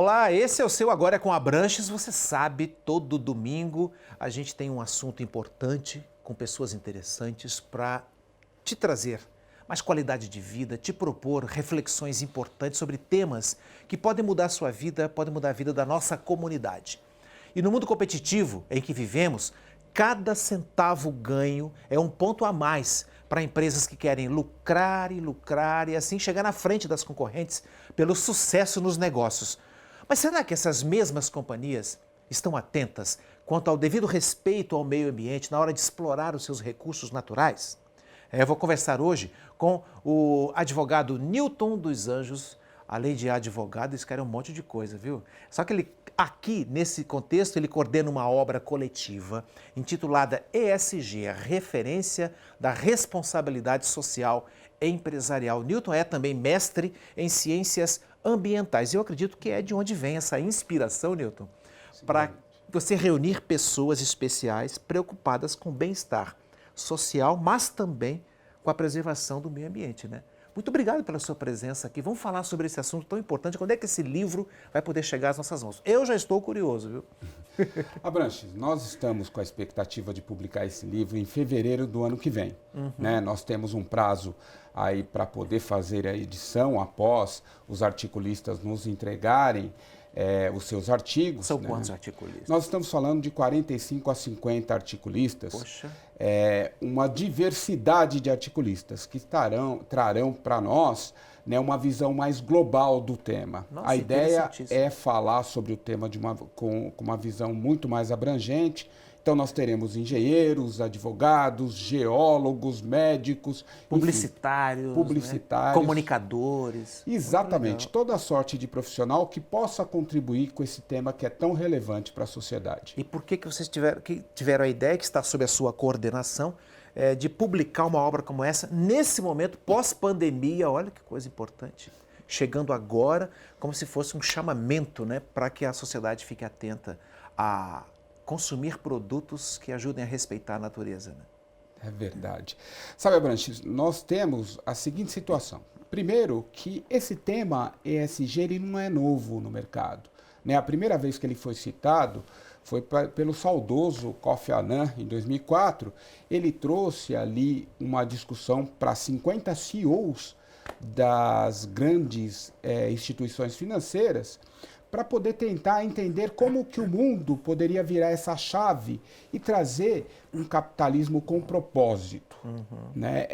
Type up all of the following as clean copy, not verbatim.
Olá, esse é o seu Agora é com Abranches. Você sabe, todo domingo a gente tem um assunto importante com pessoas interessantes para te trazer mais qualidade de vida, te propor reflexões importantes sobre temas que podem mudar a sua vida, podem mudar a vida da nossa comunidade. E no mundo competitivo em que vivemos, cada centavo ganho é um ponto a mais para empresas que querem lucrar e assim chegar na frente das concorrentes pelo sucesso nos negócios. Mas será que essas mesmas companhias estão atentas quanto ao devido respeito ao meio ambiente na hora de explorar os seus recursos naturais? Eu vou conversar hoje com o advogado Newton dos Anjos. Além de advogado, esse cara é um monte de coisa, viu? Só que ele, aqui, nesse contexto, ele coordena uma obra coletiva intitulada ESG, a referência da responsabilidade social empresarial. Newton é também mestre em ciências ambientais. Eu acredito que é de onde vem essa inspiração, Newton, para você reunir pessoas especiais preocupadas com o bem-estar social, mas também com a preservação do meio ambiente, né? Muito obrigado pela sua presença aqui. Vamos falar sobre esse assunto tão importante. Quando é que esse livro vai poder chegar às nossas mãos? Eu já estou curioso, viu? Abranches, nós estamos com a expectativa de publicar esse livro em fevereiro do ano que vem. Né? Nós temos um prazo aí para poder fazer a edição após os articulistas nos entregarem os seus artigos. São quantos articulistas? Nós estamos falando de 45 a 50 articulistas. Poxa. Uma diversidade de articulistas que trarão para nós, né, uma visão mais global do tema. Nossa, a ideia é falar sobre o tema com uma visão muito mais abrangente. Então nós teremos engenheiros, advogados, geólogos, médicos, publicitários, enfim, né? Comunicadores. Exatamente, toda sorte de profissional que possa contribuir com esse tema que é tão relevante para a sociedade. E por que vocês tiveram a ideia, que está sob a sua coordenação, de publicar uma obra como essa nesse momento pós-pandemia? Olha que coisa importante. Chegando agora, como se fosse um chamamento, né, para que a sociedade fique atenta a consumir produtos que ajudem a respeitar a natureza, né? É verdade. Sabe, Abranches, nós temos a seguinte situação. Primeiro, que esse tema ESG ele não é novo no mercado, né? A primeira vez que ele foi citado foi pelo saudoso Kofi Annan, em 2004. Ele trouxe ali uma discussão para 50 CEOs das grandes instituições financeiras, para poder tentar entender como que o mundo poderia virar essa chave e trazer um capitalismo com propósito. Né?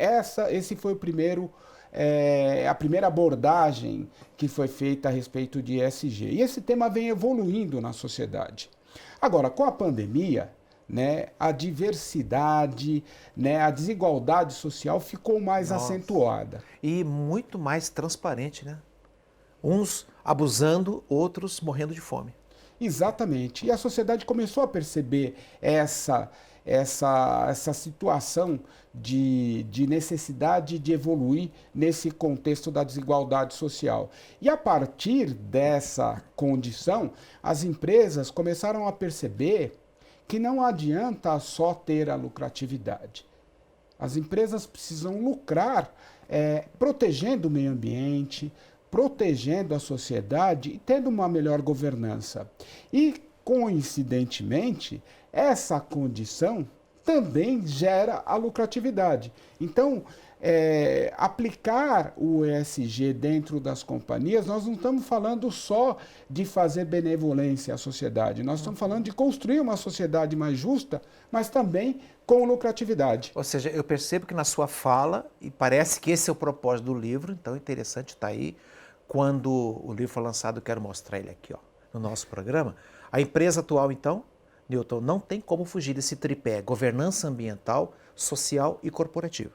Esse foi a primeira abordagem que foi feita a respeito de ESG. E esse tema vem evoluindo na sociedade. Agora, com a pandemia, né, a diversidade, né, a desigualdade social ficou mais acentuada. E muito mais transparente, né? Uns abusando, outros morrendo de fome. Exatamente. E a sociedade começou a perceber essa situação de necessidade de evoluir nesse contexto da desigualdade social. E a partir dessa condição, as empresas começaram a perceber que não adianta só ter a lucratividade. As empresas precisam lucrar protegendo o meio ambiente, protegendo a sociedade e tendo uma melhor governança. E, coincidentemente, essa condição também gera a lucratividade. Então, aplicar o ESG dentro das companhias, nós não estamos falando só de fazer benevolência à sociedade, nós estamos falando de construir uma sociedade mais justa, mas também com lucratividade. Ou seja, eu percebo que na sua fala, e parece que esse é o propósito do livro, então interessante está aí. Quando o livro for lançado, eu quero mostrar ele aqui, ó, no nosso programa. A empresa atual, então, Newton, não tem como fugir desse tripé: governança ambiental, social e corporativa.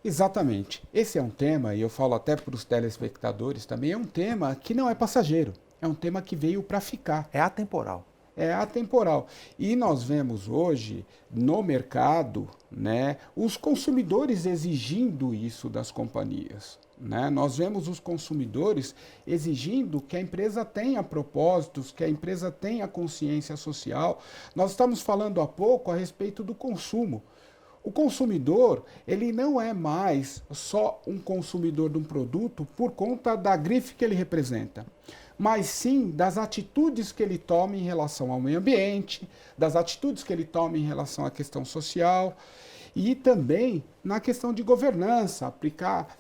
Exatamente. Esse é um tema, e eu falo até para os telespectadores também, é um tema que não é passageiro, é um tema que veio para ficar. É atemporal. É atemporal. E nós vemos hoje no mercado, né, os consumidores exigindo isso das companhias. Né? Nós vemos os consumidores exigindo que a empresa tenha propósitos, que a empresa tenha consciência social. Nós estamos falando há pouco a respeito do consumo. O consumidor, ele não é mais só um consumidor de um produto por conta da grife que ele representa. mas sim das atitudes que ele toma em relação ao meio ambiente, das atitudes que ele toma em relação à questão social e também na questão de governança, aplicar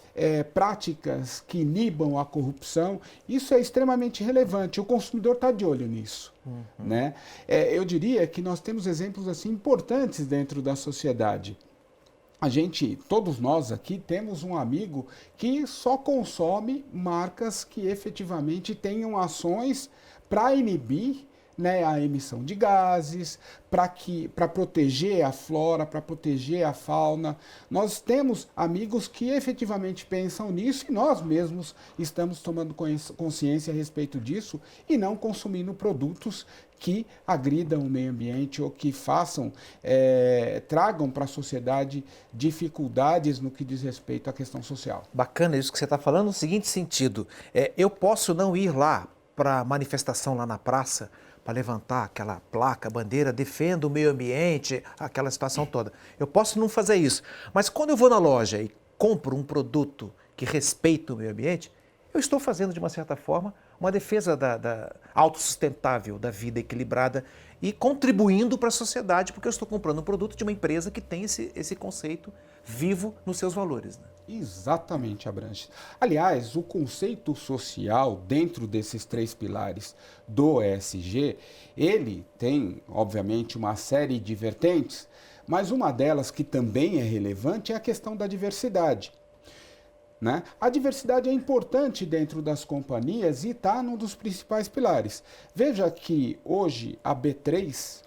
práticas que inibam a corrupção. Isso é extremamente relevante, o consumidor está de olho nisso. Né? Eu diria que nós temos exemplos assim importantes dentro da sociedade. Todos nós aqui, temos um amigo que só consome marcas que efetivamente tenham ações para inibir, né, a emissão de gases, para proteger a flora, para proteger a fauna. Nós temos amigos que efetivamente pensam nisso e nós mesmos estamos tomando consciência a respeito disso e não consumindo produtos que agridam o meio ambiente ou que tragam para a sociedade dificuldades no que diz respeito à questão social. Bacana isso que você está falando no seguinte sentido, eu posso não ir lá para a manifestação lá na praça para levantar aquela placa, bandeira, defenda o meio ambiente, aquela situação toda. Eu posso não fazer isso, mas quando eu vou na loja e compro um produto que respeita o meio ambiente, eu estou fazendo, de uma certa forma, uma defesa da autossustentável, da vida equilibrada e contribuindo para a sociedade, porque eu estou comprando um produto de uma empresa que tem esse conceito vivo nos seus valores. Né? Exatamente, Abranches. Aliás, o conceito social dentro desses 3 pilares do ESG, ele tem, obviamente, uma série de vertentes, mas uma delas que também é relevante é a questão da diversidade. Né? A diversidade é importante dentro das companhias e está num dos principais pilares. Veja que hoje a B3,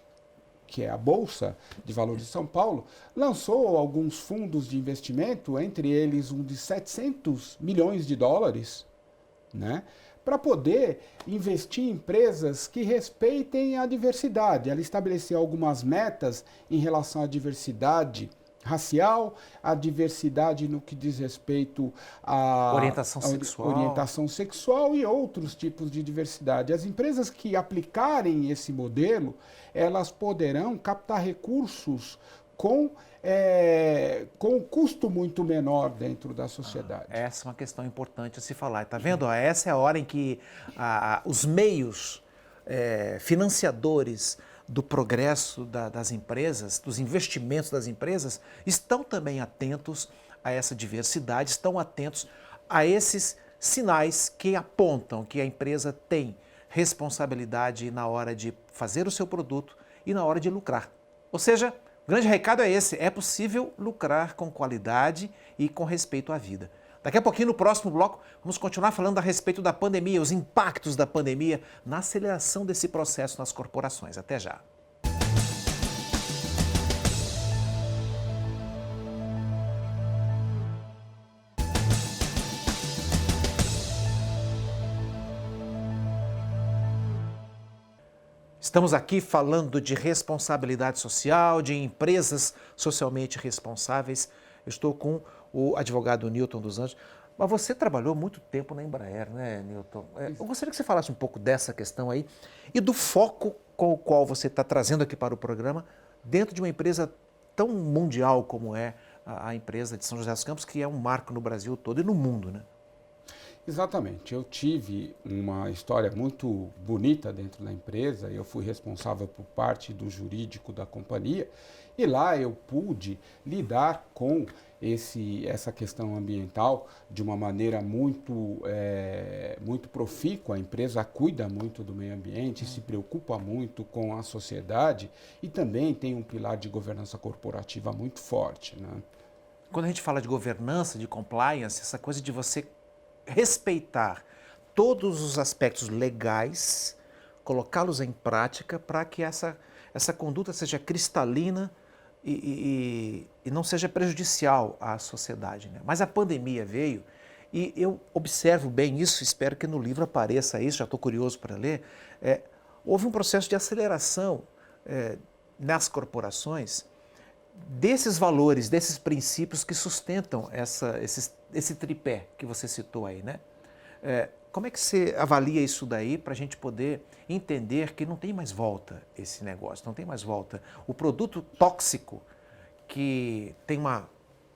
que é a Bolsa de Valores de São Paulo, lançou alguns fundos de investimento, entre eles um de 700 milhões de dólares, né? Para poder investir em empresas que respeitem a diversidade. Ela estabeleceu algumas metas em relação à diversidade racial, a diversidade no que diz respeito à orientação sexual e outros tipos de diversidade. As empresas que aplicarem esse modelo, elas poderão captar recursos com custo muito menor dentro da sociedade. Essa é uma questão importante a se falar. Está vendo? Essa é a hora em que os meios financiadores do progresso das empresas, dos investimentos das empresas, estão também atentos a essa diversidade, estão atentos a esses sinais que apontam que a empresa tem responsabilidade na hora de fazer o seu produto e na hora de lucrar. Ou seja, o grande recado é esse, é possível lucrar com qualidade e com respeito à vida. Daqui a pouquinho, no próximo bloco, vamos continuar falando a respeito da pandemia, os impactos da pandemia na aceleração desse processo nas corporações. Até já. Estamos aqui falando de responsabilidade social, de empresas socialmente responsáveis. Eu estou com o advogado Newton dos Anjos. Mas você trabalhou muito tempo na Embraer, né, Newton? Eu gostaria que você falasse um pouco dessa questão aí e do foco com o qual você está trazendo aqui para o programa dentro de uma empresa tão mundial como é a empresa de São José dos Campos, que é um marco no Brasil todo e no mundo, né? Exatamente. Eu tive uma história muito bonita dentro da empresa. Eu fui responsável por parte do jurídico da companhia e lá eu pude lidar com essa questão ambiental de uma maneira muito profícua. A empresa cuida muito do meio ambiente, se preocupa muito com a sociedade e também tem um pilar de governança corporativa muito forte, né? Quando a gente fala de governança, de compliance, essa coisa de você respeitar todos os aspectos legais, colocá-los em prática para que essa conduta seja cristalina e não seja prejudicial à sociedade, né? Mas a pandemia veio e eu observo bem isso, espero que no livro apareça isso, já estou curioso para ler. Houve um processo de aceleração nas corporações desses valores, desses princípios que sustentam esse tripé que você citou aí, né? Como é que você avalia isso daí para a gente poder entender que não tem mais volta esse negócio, não tem mais volta. O produto tóxico que tem uma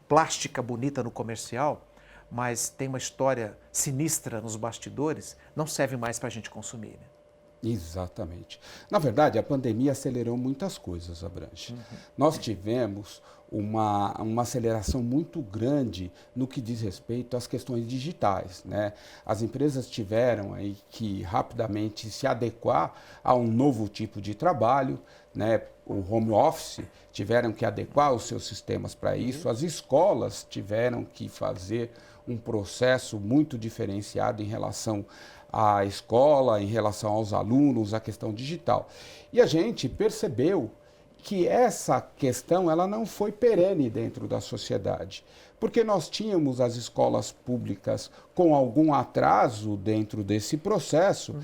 plástica bonita no comercial mas tem uma história sinistra nos bastidores, não serve mais para a gente consumir, né? Exatamente. Na verdade, a pandemia acelerou muitas coisas, Abranches. Nós tivemos uma aceleração muito grande no que diz respeito às questões digitais, né? As empresas tiveram aí que rapidamente se adequar a um novo tipo de trabalho, né? O home office tiveram que adequar os seus sistemas para isso, as escolas tiveram que fazer um processo muito diferenciado em relação à escola, em relação aos alunos, à questão digital. E a gente percebeu que essa questão ela não foi perene dentro da sociedade, porque nós tínhamos as escolas públicas com algum atraso dentro desse processo,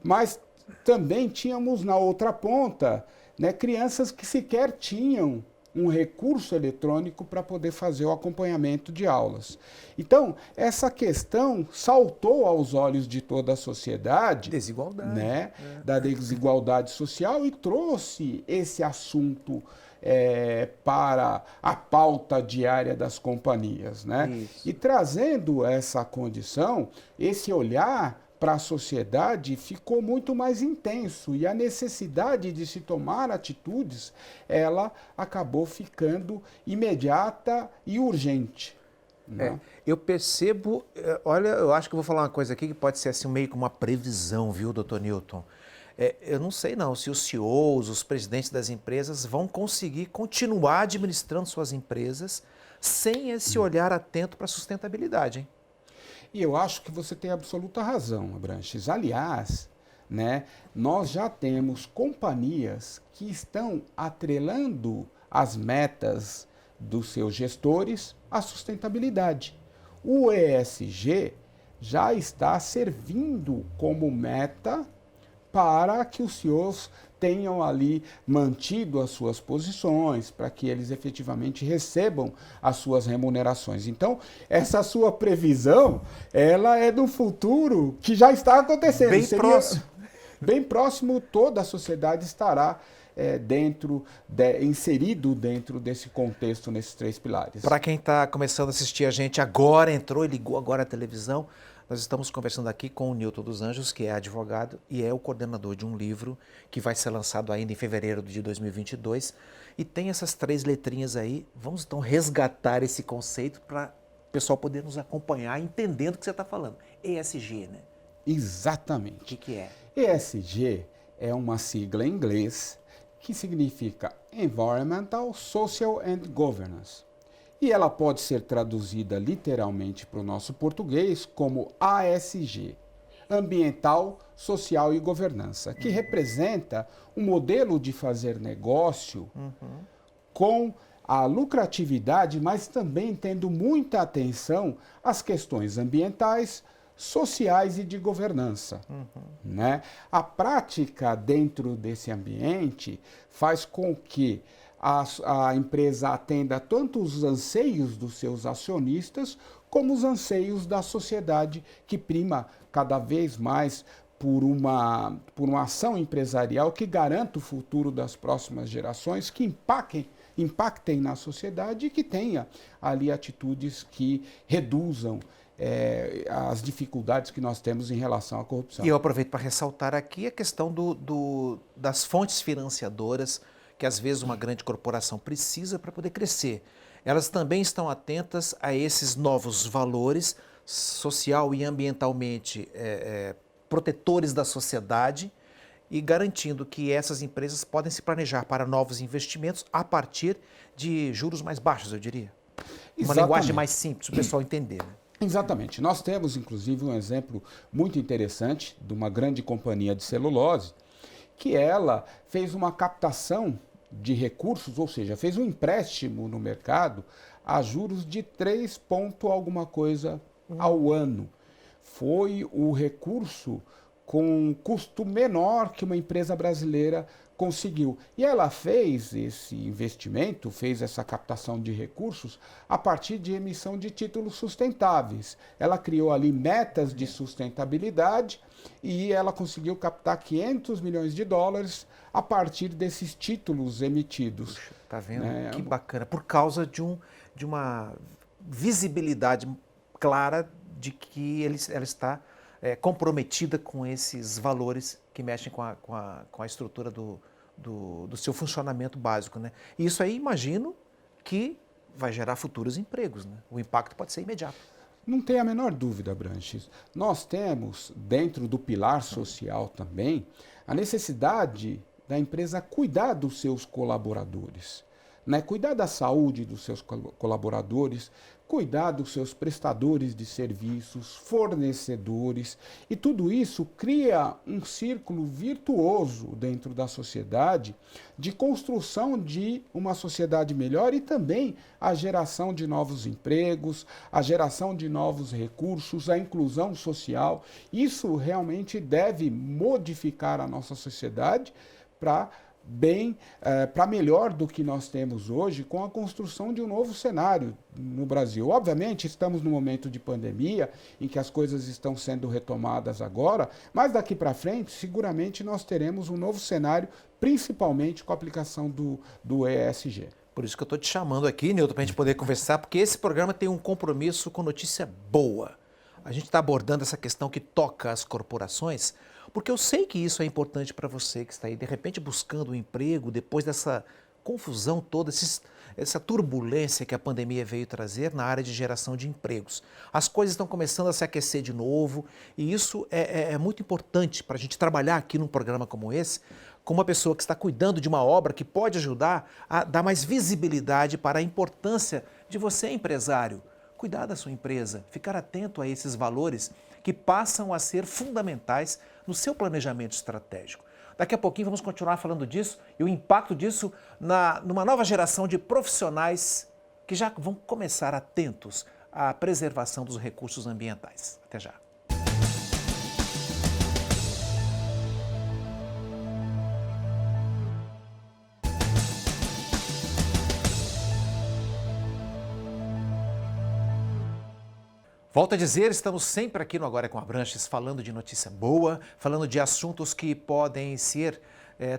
mas também tínhamos na outra ponta, né, crianças que sequer tinham um recurso eletrônico para poder fazer o acompanhamento de aulas. Então, essa questão saltou aos olhos de toda a sociedade, Desigualdade. né, da desigualdade social e trouxe esse assunto para a pauta diária das companhias, né? Isso. E trazendo essa condição, esse olhar para a sociedade ficou muito mais intenso e a necessidade de se tomar atitudes, ela acabou ficando imediata e urgente. Né? Eu percebo, olha, eu acho que eu vou falar uma coisa aqui que pode ser assim meio que uma previsão, viu, doutor Newton? Eu não sei não se os CEOs, os presidentes das empresas vão conseguir continuar administrando suas empresas sem esse olhar atento para a sustentabilidade, hein? E eu acho que você tem absoluta razão, Abranches. Aliás, né, nós já temos companhias que estão atrelando as metas dos seus gestores à sustentabilidade. O ESG já está servindo como meta para que os CEOs tenham ali mantido as suas posições, para que eles efetivamente recebam as suas remunerações. Então, essa sua previsão, ela é do futuro que já está acontecendo. Bem próximo. Bem próximo, toda a sociedade estará inserido dentro desse contexto, nesses 3 pilares. Para quem está começando a assistir a gente agora, entrou e ligou agora a televisão, nós estamos conversando aqui com o Newton dos Anjos, que é advogado e é o coordenador de um livro que vai ser lançado ainda em fevereiro de 2022. E tem essas 3 letrinhas aí. Vamos então resgatar esse conceito para o pessoal poder nos acompanhar entendendo o que você está falando. ESG, né? Exatamente. O que é? ESG é uma sigla em inglês que significa Environmental, Social and Governance. E ela pode ser traduzida literalmente para o nosso português como ASG, Ambiental, Social e Governança, que representa um modelo de fazer negócio com a lucratividade, mas também tendo muita atenção às questões ambientais, sociais e de governança. Né? A prática dentro desse ambiente faz com que a empresa atenda tanto os anseios dos seus acionistas, como os anseios da sociedade, que prima cada vez mais por uma ação empresarial que garanta o futuro das próximas gerações, que impactem na sociedade e que tenha ali atitudes que reduzam as dificuldades que nós temos em relação à corrupção. E eu aproveito para ressaltar aqui a questão das fontes financiadoras que às vezes uma grande corporação precisa para poder crescer. Elas também estão atentas a esses novos valores social e ambientalmente protetores da sociedade e garantindo que essas empresas podem se planejar para novos investimentos a partir de juros mais baixos, eu diria. Uma linguagem mais simples, para o pessoal entender. Né? Exatamente. Nós temos, inclusive, um exemplo muito interessante de uma grande companhia de celulose, que ela fez uma captação de recursos, ou seja, fez um empréstimo no mercado a juros de 3 ponto alguma coisa ao ano. Foi o recurso com custo menor que uma empresa brasileira conseguiu. E ela fez esse investimento, fez essa captação de recursos a partir de emissão de títulos sustentáveis. Ela criou ali metas de sustentabilidade e ela conseguiu captar 500 milhões de dólares a partir desses títulos emitidos. Puxa, tá vendo? Que bacana. Por causa de uma visibilidade clara de que ela está comprometida com esses valores que mexem com a estrutura do seu funcionamento básico, né? E isso aí, imagino que vai gerar futuros empregos, né? O impacto pode ser imediato. Não tem a menor dúvida, Branches. Nós temos, dentro do pilar social também, a necessidade da empresa cuidar dos seus colaboradores, né? Cuidar da saúde dos seus colaboradores, cuidar dos seus prestadores de serviços, fornecedores, e tudo isso cria um círculo virtuoso dentro da sociedade de construção de uma sociedade melhor e também a geração de novos empregos, a geração de novos recursos, a inclusão social. Isso realmente deve modificar a nossa sociedade para para melhor do que nós temos hoje, com a construção de um novo cenário no Brasil. Obviamente, estamos num momento de pandemia, em que as coisas estão sendo retomadas agora, mas daqui para frente, seguramente, nós teremos um novo cenário, principalmente com a aplicação do ESG. Por isso que eu estou te chamando aqui, Nilton, para a gente poder conversar, porque esse programa tem um compromisso com notícia boa. A gente está abordando essa questão que toca as corporações, porque eu sei que isso é importante para você que está aí, de repente, buscando um emprego, depois dessa confusão toda, essa turbulência que a pandemia veio trazer na área de geração de empregos. As coisas estão começando a se aquecer de novo e isso é muito importante para a gente trabalhar aqui num programa como esse, com uma pessoa que está cuidando de uma obra que pode ajudar a dar mais visibilidade para a importância de você, empresário, cuidar da sua empresa, ficar atento a esses valores que passam a ser fundamentais no seu planejamento estratégico. Daqui a pouquinho vamos continuar falando disso e o impacto disso numa nova geração de profissionais que já vão começar atentos à preservação dos recursos ambientais. Até já. Volto a dizer, estamos sempre aqui no Agora é com Abranches falando de notícia boa, falando de assuntos que podem ser,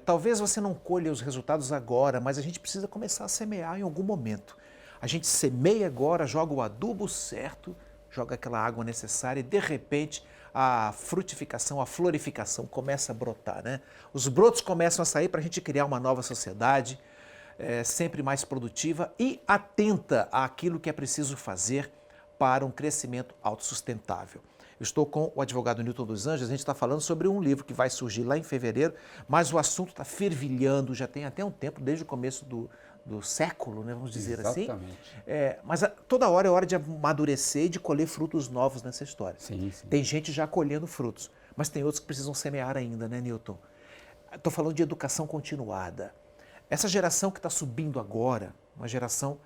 talvez você não colha os resultados agora, mas a gente precisa começar a semear em algum momento. A gente semeia agora, joga o adubo certo, joga aquela água necessária e de repente a frutificação, a florificação começa a brotar, né? Os brotos começam a sair para a gente criar uma nova sociedade, sempre mais produtiva e atenta àquilo que é preciso fazer para um crescimento autossustentável. Eu estou com o advogado Nilton dos Anjos, a gente está falando sobre um livro que vai surgir lá em fevereiro, mas o assunto está fervilhando, já tem até um tempo, desde o começo do século, né, vamos dizer Exatamente. assim. Mas toda hora é hora de amadurecer e de colher frutos novos nessa história. Sim, sim. Tem gente já colhendo frutos, mas tem outros que precisam semear ainda, né, Nilton? Estou falando de educação continuada. Essa geração que está subindo agora, uma geração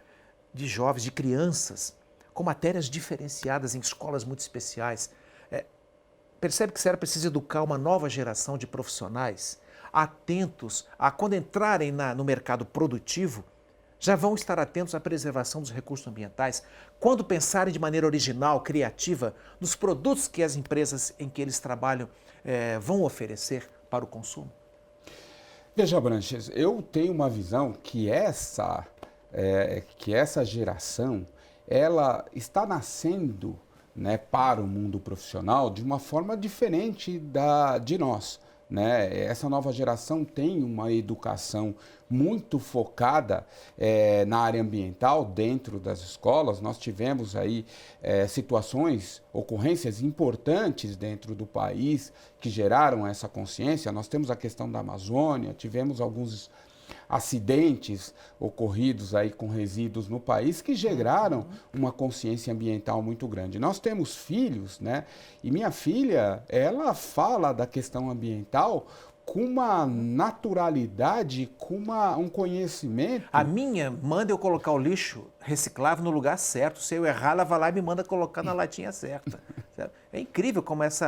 de jovens, de crianças, com matérias diferenciadas em escolas muito especiais. Percebe que será preciso educar uma nova geração de profissionais atentos a, quando entrarem no mercado produtivo, já vão estar atentos à preservação dos recursos ambientais, quando pensarem de maneira original, criativa, nos produtos que as empresas em que eles trabalham vão oferecer para o consumo? Veja, Branches, eu tenho uma visão que essa geração ela está nascendo, né, para o mundo profissional de uma forma diferente de nós, né? Essa nova geração tem uma educação muito focada na área ambiental dentro das escolas. Nós tivemos aí situações, ocorrências importantes dentro do país que geraram essa consciência. Nós temos a questão da Amazônia, tivemos alguns acidentes ocorridos aí com resíduos no país que geraram uma consciência ambiental muito grande. Nós temos filhos, né? E minha filha, ela fala da questão ambiental com uma naturalidade, com um conhecimento. A minha manda eu colocar o lixo reciclável no lugar certo. Se eu errar, ela vai lá e me manda colocar na latinha certa. É incrível como eles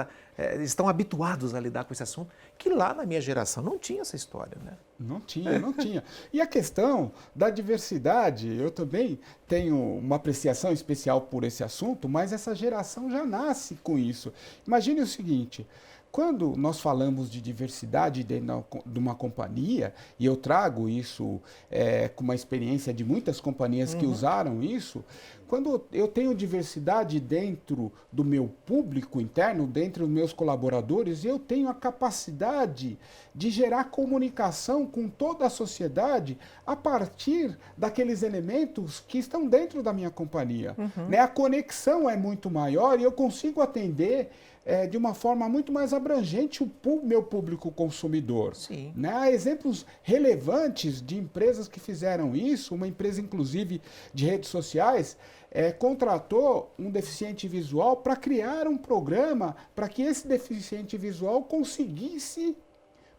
estão habituados a lidar com esse assunto, que lá na minha geração não tinha essa história, né? Não tinha. E a questão da diversidade, eu também tenho uma apreciação especial por esse assunto, mas essa geração já nasce com isso. Imagine o seguinte, Quando nós falamos de diversidade dentro de uma companhia, e eu trago isso com uma experiência de muitas companhias que usaram isso, quando eu tenho diversidade dentro do meu público interno, dentro dos meus colaboradores, eu tenho a capacidade de gerar comunicação com toda a sociedade a partir daqueles elementos que estão dentro da minha companhia. Né? A conexão é muito maior e eu consigo atender de uma forma muito mais abrangente o meu público consumidor. Sim. Né? Há exemplos relevantes de empresas que fizeram isso, uma empresa inclusive de redes sociais, contratou um deficiente visual para criar um programa para que esse deficiente visual conseguisse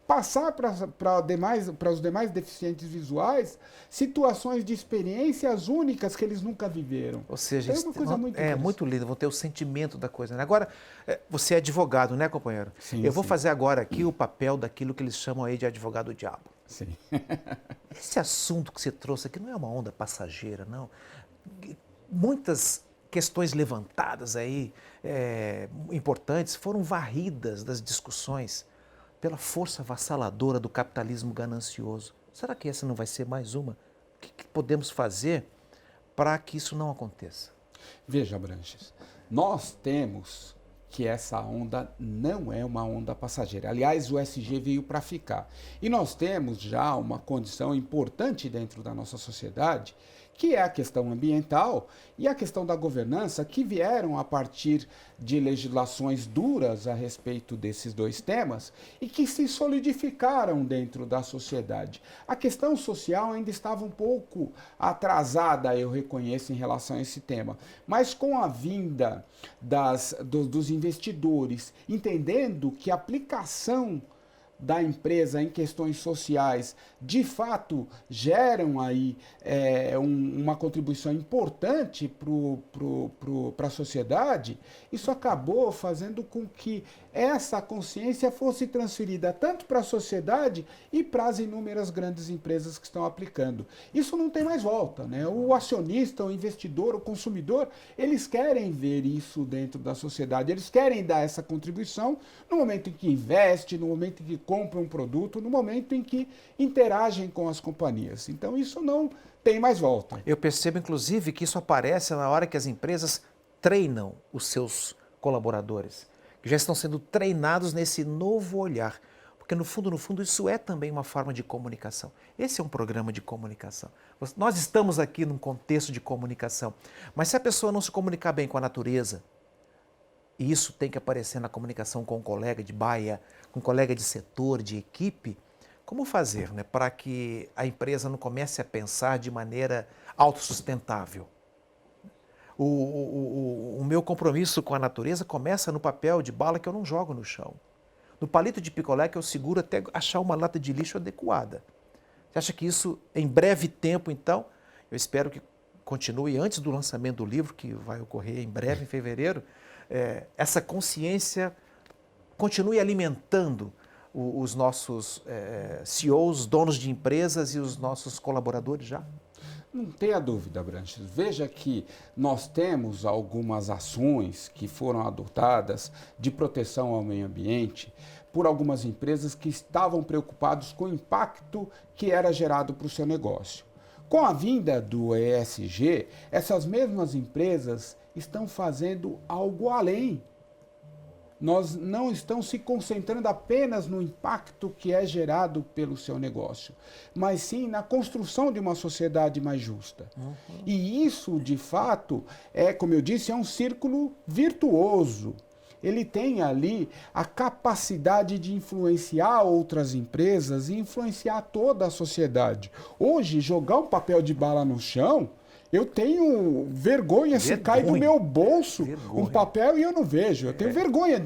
passar para os demais deficientes visuais situações de experiências únicas que eles nunca viveram. Ou seja, então, é uma coisa muito muito lindo, vão ter o sentimento da coisa. Né? Agora, você é advogado, né, companheiro? Sim, eu vou sim. fazer agora aqui o papel daquilo que eles chamam aí de advogado diabo. Sim. Esse assunto que você trouxe aqui não é uma onda passageira, não. Muitas questões levantadas aí, importantes, foram varridas das discussões pela força avassaladora do capitalismo ganancioso. Será que essa não vai ser mais uma? O que podemos fazer para que isso não aconteça? Veja, Abranches, nós temos que essa onda não é uma onda passageira. Aliás, o ESG veio para ficar. E nós temos já uma condição importante dentro da nossa sociedade, que é a questão ambiental e a questão da governança, que vieram a partir de legislações duras a respeito desses dois temas e que se solidificaram dentro da sociedade. A questão social ainda estava um pouco atrasada, eu reconheço, em relação a esse tema, mas com a vinda dos investidores, entendendo que a aplicação da empresa em questões sociais, de fato, geram aí uma contribuição importante para a sociedade, isso acabou fazendo com que essa consciência fosse transferida tanto para a sociedade e para as inúmeras grandes empresas que estão aplicando. Isso não tem mais volta, né? O acionista, o investidor, o consumidor, eles querem ver isso dentro da sociedade, eles querem dar essa contribuição no momento em que investe, no momento em que compra um produto, no momento em que interagem com as companhias. Então isso não tem mais volta. Eu percebo, inclusive, que isso aparece na hora que as empresas treinam os seus colaboradores, que já estão sendo treinados nesse novo olhar. Porque, no fundo, isso é também uma forma de comunicação. Esse é um programa de comunicação. Nós estamos aqui num contexto de comunicação. Mas se a pessoa não se comunicar bem com a natureza, e isso tem que aparecer na comunicação com um colega de baia, com um colega de setor, de equipe, como fazer, né, para que a empresa não comece a pensar de maneira autossustentável? O meu compromisso com a natureza começa no papel de bala que eu não jogo no chão. No palito de picolé que eu seguro até achar uma lata de lixo adequada. Você acha que isso, em breve tempo, então, eu espero que continue antes do lançamento do livro, que vai ocorrer em breve, em fevereiro, essa consciência continue alimentando os nossos CEOs, donos de empresas e os nossos colaboradores já? Não tenha dúvida, Branches. Veja que nós temos algumas ações que foram adotadas de proteção ao meio ambiente por algumas empresas que estavam preocupados com o impacto que era gerado para o seu negócio. Com a vinda do ESG, essas mesmas empresas estão fazendo algo além. Nós não estamos se concentrando apenas no impacto que é gerado pelo seu negócio, mas sim na construção de uma sociedade mais justa. E isso, de fato, como eu disse, é um círculo virtuoso. Ele tem ali a capacidade de influenciar outras empresas e influenciar toda a sociedade. Hoje, jogar um papel de bala no chão, eu tenho vergonha se cai do meu bolso um papel e eu não vejo. Eu tenho vergonha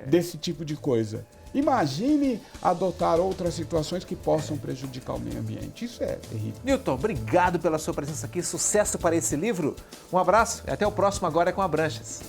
desse tipo de coisa. Imagine adotar outras situações que possam prejudicar o meio ambiente. Isso é terrível. Newton, obrigado pela sua presença aqui. Sucesso para esse livro. Um abraço e até o próximo Agora é com Abranches.